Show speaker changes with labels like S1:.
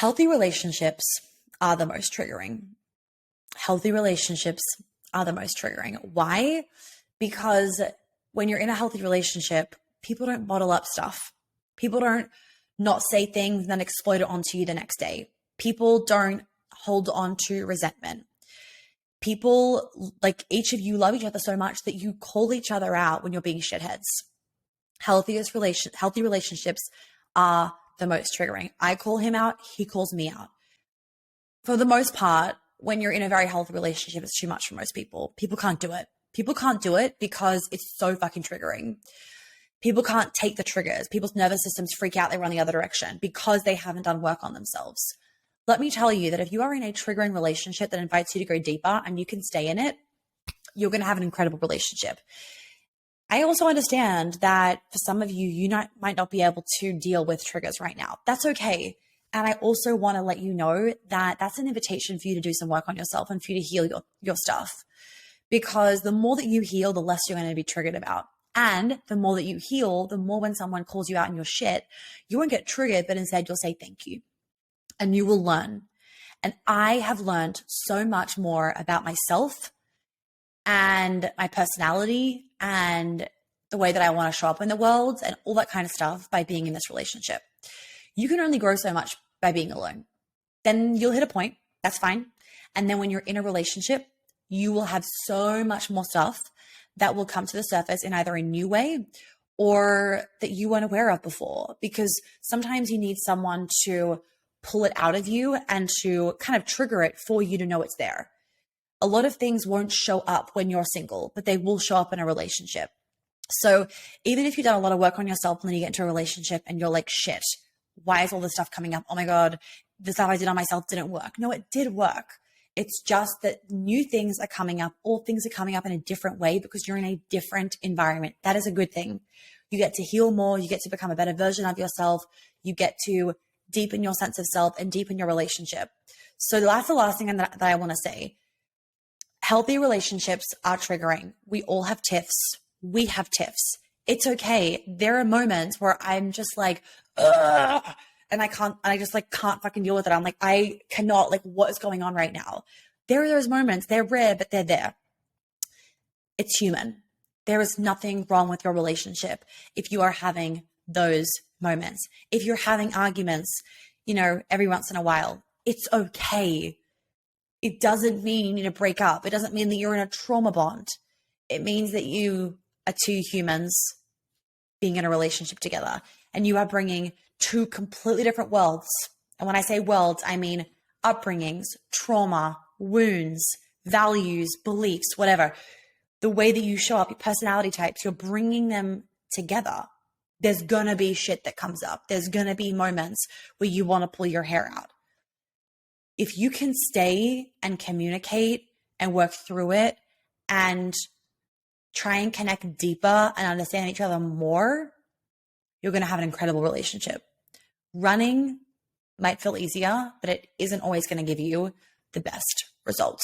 S1: Healthy relationships are the most triggering. Healthy relationships are the most triggering. Why? Because when you're in a healthy relationship, people don't bottle up stuff. People don't not say things and then exploit it onto you the next day. People don't hold on to resentment. People, like each of you, love each other so much that you call each other out when you're being shitheads. Healthy relationships are the most triggering. I call him out, he calls me out. For the most part, when you're in a very healthy relationship, it's too much for most people. People can't do it. People can't do it because it's so fucking triggering. People can't take the triggers. People's nervous systems freak out. They run the other direction because they haven't done work on themselves. Let me tell you that if you are in a triggering relationship that invites you to go deeper and you can stay in it, you're going to have an incredible relationship. I also understand that for some of you, might not be able to deal with triggers right now. That's okay. And I also want to let you know that that's an invitation for you to do some work on yourself and for you to heal your stuff. Because the more that you heal, the less you're going to be triggered about. And the more that you heal, the more when someone calls you out in your shit, you won't get triggered, but instead you'll say thank you. And you will learn. And I have learned so much more about myself and my personality and the way that I want to show up in the world and all that kind of stuff by being in this relationship. You can only grow so much by being alone. Then you'll hit a point. That's fine. And then when you're in a relationship, you will have so much more stuff that will come to the surface in either a new way or that you weren't aware of before. Because sometimes you need someone to pull it out of you and to kind of trigger it for you to know it's there. A lot of things won't show up when you're single, but they will show up in a relationship. So even if you've done a lot of work on yourself and then you get into a relationship and you're like, shit, why is all this stuff coming up? Oh my God, the stuff I did on myself didn't work. No, it did work. It's just that new things are coming up. All things are coming up in a different way because you're in a different environment. That is a good thing. You get to heal more. You get to become a better version of yourself. You get to deepen your sense of self and deepen your relationship. So that's the last thing that I want to say. Healthy relationships are triggering. We all have tiffs. We have tiffs. It's okay. There are moments where I'm just like, ugh, and I just like can't fucking deal with it. I'm like, I cannot, like, what is going on right now? There are those moments. They're rare, but they're there. It's human. There is nothing wrong with your relationship if you are having those moments. If you're having arguments, every once in a while, it's okay. It doesn't mean you need to break up. It doesn't mean that you're in a trauma bond. It means that you are two humans being in a relationship together and you are bringing two completely different worlds. And when I say worlds, I mean upbringings, trauma, wounds, values, beliefs, whatever. The way that you show up, your personality types, you're bringing them together. There's going to be shit that comes up. There's going to be moments where you want to pull your hair out. If you can stay and communicate and work through it and try and connect deeper and understand each other more, you're going to have an incredible relationship. Running might feel easier, but it isn't always going to give you the best result.